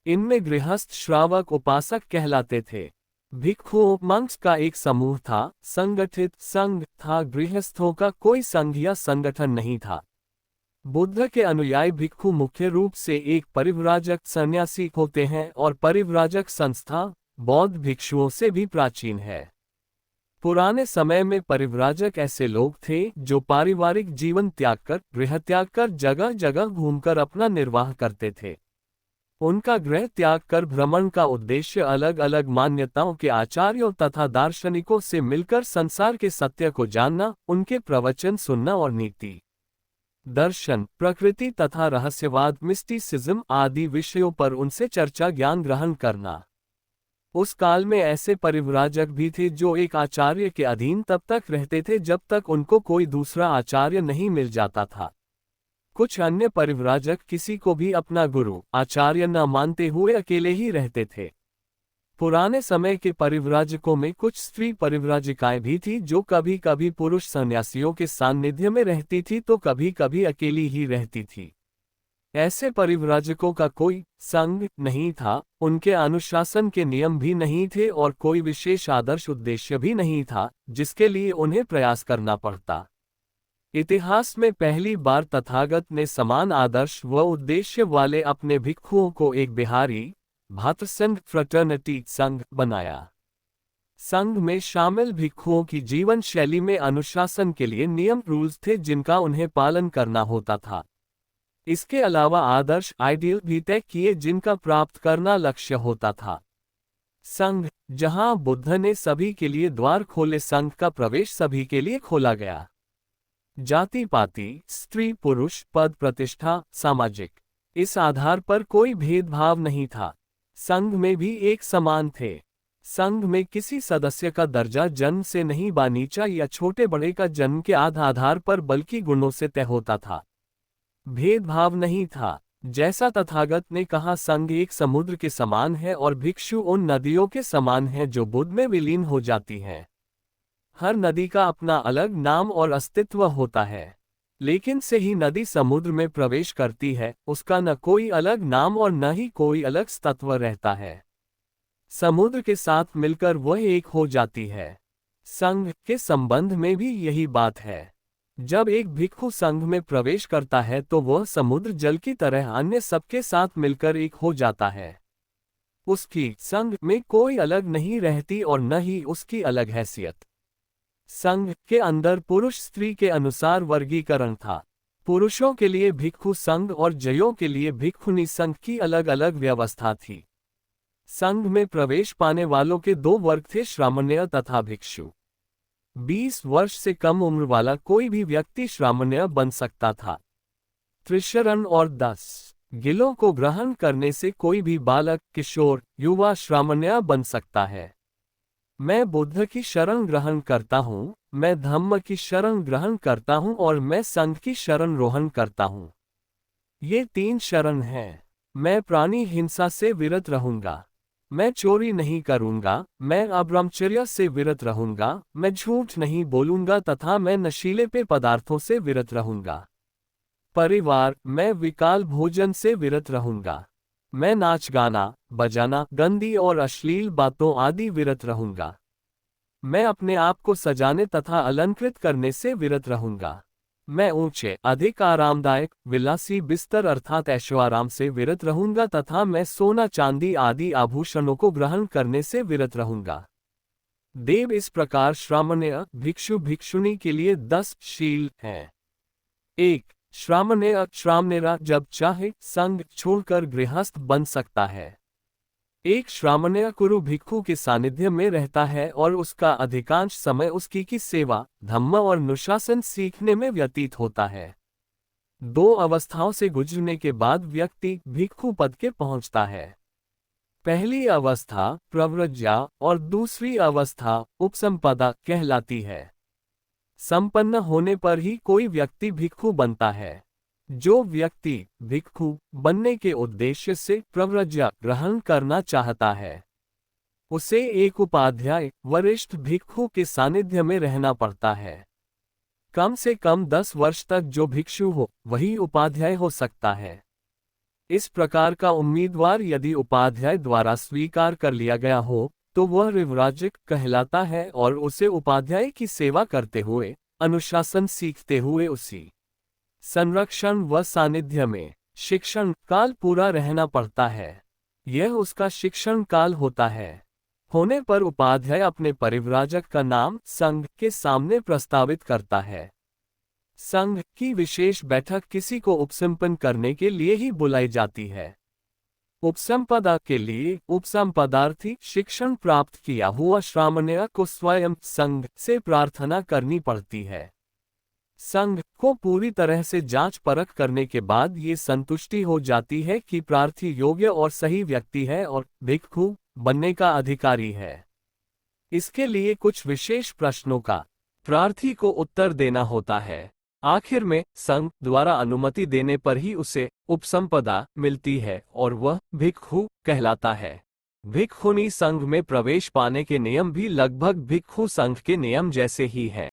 इनमें गृहस्थ श्रावक उपासक कहलाते थे। भिक्षुओं मंक्स का एक समूह था, संगठित संघ था, गृहस्थों का कोई संघ या संगठन नहीं था। बुद्ध के अनुयायी भिक्षु मुख्य रूप से एक परिव्राजक सन्यासी होते हैं और परिव्राजक संस्था बौद्ध भिक्षुओं से भी प्राचीन है। पुराने समय में परिव्राजक ऐसे लोग थे जो पारिवारिक जीवन त्याग कर, गृह त्याग कर जगह जगह घूमकर अपना निर्वाह करते थे। उनका गृह त्याग कर भ्रमण का उद्देश्य अलग अलग मान्यताओं के आचार्यों तथा दार्शनिकों से मिलकर संसार के सत्य को जानना, उनके प्रवचन सुनना और नीति, दर्शन, प्रकृति तथा रहस्यवाद, मिस्टिसिज्म आदि विषयों पर उनसे चर्चा ज्ञान ग्रहण करना। उस काल में ऐसे परिव्राजक भी थे जो एक आचार्य के अधीन तब तक रहते थे जब तक उनको कोई दूसरा आचार्य नहीं मिल जाता था। कुछ अन्य परिव्राजक किसी को भी अपना गुरु आचार्य न मानते हुए अकेले ही रहते थे। पुराने समय के परिव्राजकों में कुछ स्त्री परिव्राजिकाएं भी थी जो कभी कभी पुरुष सन्यासियों के सान्निध्य में रहती थी तो कभी कभी अकेली ही रहती थी। ऐसे परिव्राजकों का कोई संघ नहीं था, उनके अनुशासन के नियम भी नहीं थे और कोई विशेष आदर्श उद्देश्य भी नहीं था जिसके लिए उन्हें प्रयास करना पड़ता। इतिहास में पहली बार तथागत ने समान आदर्श व उद्देश्य वाले अपने भिक्षुओं को एक बिहारी भातृसंघ फ्रेटर्निटी संघ बनाया। संघ में शामिल भिक्षुओं की जीवन शैली में अनुशासन के लिए नियम रूल्स थे जिनका उन्हें पालन करना होता था। इसके अलावा आदर्श आइडियल भी तय किए जिनका प्राप्त करना लक्ष्य होता था। संघ जहां बुद्ध ने सभी के लिए द्वार खोले, संघ का प्रवेश सभी के लिए खोला गया। जाति पाति, स्त्री पुरुष, पद प्रतिष्ठा, सामाजिक, इस आधार पर कोई भेदभाव नहीं था। संघ में भी एक समान थे। संघ में किसी सदस्य का दर्जा जन्म से नहीं नीचा या छोटे बड़े का जन्म के आधार पर बल्कि गुणों से तय होता था। भेदभाव नहीं था। जैसा तथागत ने कहा, संघ एक समुद्र के समान है और भिक्षु उन नदियों के समान हैं जो बुद्ध में विलीन हो जाती हैं। हर नदी का अपना अलग नाम और अस्तित्व होता है, लेकिन से ही नदी समुद्र में प्रवेश करती है, उसका न कोई अलग नाम और न ही कोई अलग तत्व रहता है। समुद्र के साथ मिलकर वह एक हो जाती है। संघ के संबंध में भी यही बात है। जब एक भिक्षु संघ में प्रवेश करता है तो वह समुद्र जल की तरह अन्य सबके साथ मिलकर एक हो जाता है। उसकी संघ में कोई अलग नहीं रहती और न ही उसकी अलग हैसियत। संघ के अंदर पुरुष स्त्री के अनुसार वर्गीकरण था। पुरुषों के लिए भिक्षु संघ और जयों के लिए भिक्षुणी संघ की अलग अलग व्यवस्था थी। संघ में प्रवेश पाने वालों के दो वर्ग थे, श्रामण्य तथा भिक्षु। 20 वर्ष से कम उम्र वाला कोई भी व्यक्ति श्रामण्य बन सकता था। त्रिशरण और 10 गिलों को ग्रहण करने से कोई भी बालक, किशोर, युवा श्रामण्य बन सकता है। मैं बुद्ध की शरण ग्रहण करता हूँ, मैं धम्म की शरण ग्रहण करता हूँ और मैं संघ की शरण ग्रहण करता हूँ। ये 3 शरण हैं। मैं प्राणी हिंसा से विरत रहूंगा, मैं चोरी नहीं करूंगा, मैं अब्रह्मचर्य से विरत रहूंगा, मैं झूठ नहीं बोलूंगा तथा मैं नशीले पेय पदार्थों से विरत रहूंगा। परिवार, मैं विकाल भोजन से विरत रहूंगा, मैं नाच गाना, बजाना, गंदी और अश्लील बातों आदि विरत रहूंगा। मैं अपने आप को सजाने तथा अलंकृत करने से विरत रहूंगा। मैं ऊंचे, अधिक आरामदायक, विलासी बिस्तर अर्थात ऐशोआराम से विरत रहूंगा तथा मैं सोना चांदी आदि आभूषणों को ग्रहण करने से विरत रहूंगा। देव इस प्रकार श्रामण्य भिक्षु भिक्षुणी के लिए 10 शील हैं। 1. श्रामण्य श्रामणेरा जब चाहे संघ छोड़कर गृहस्थ बन सकता है। एक श्रामण्य कुरु भिक्षु के सानिध्य में रहता है और उसका अधिकांश समय उसकी की सेवा, धम्म और अनुशासन सीखने में व्यतीत होता है। दो अवस्थाओं से गुजरने के बाद व्यक्ति भिक्षु पद के पहुंचता है। पहली अवस्था प्रव्रज्या और दूसरी अवस्था उपसंपदा कहलाती है। संपन्न होने पर ही कोई व्यक्ति भिक्षु बनता है। जो व्यक्ति भिक्षु बनने के उद्देश्य से प्रव्रज्या ग्रहण करना चाहता है, उसे एक उपाध्याय वरिष्ठ भिक्षु के सानिध्य में रहना पड़ता है। कम से कम 10 वर्ष तक जो भिक्षु हो वही उपाध्याय हो सकता है। इस प्रकार का उम्मीदवार यदि उपाध्याय द्वारा स्वीकार कर लिया गया हो तो वह रिव्राजिक कहलाता है और उसे उपाध्याय की सेवा करते हुए, अनुशासन सीखते हुए उसी संरक्षण व सानिध्य में शिक्षण काल पूरा रहना पड़ता है। यह उसका शिक्षण काल होता है। होने पर उपाध्याय अपने परिव्राजक का नाम संघ के सामने प्रस्तावित करता है। संघ की विशेष बैठक किसी को उपसंपन्न करने के लिए ही बुलाई जाती है। उपसंपदा के लिए उपसंपदार्थी शिक्षण प्राप्त किया हुआ श्रामण्य को स्वयं संघ से प्रार्थना करनी पड़ती है। संघ को पूरी तरह से जांच परख करने के बाद ये संतुष्टि हो जाती है कि प्रार्थी योग्य और सही व्यक्ति है और भिक्षु बनने का अधिकारी है। इसके लिए कुछ विशेष प्रश्नों का प्रार्थी को उत्तर देना होता है। आखिर में संघ द्वारा अनुमति देने पर ही उसे उपसंपदा मिलती है और वह भिक्षु कहलाता है। भिक्षुनी संघ में प्रवेश पाने के नियम भी लगभग भिक्षु संघ के नियम जैसे ही हैं।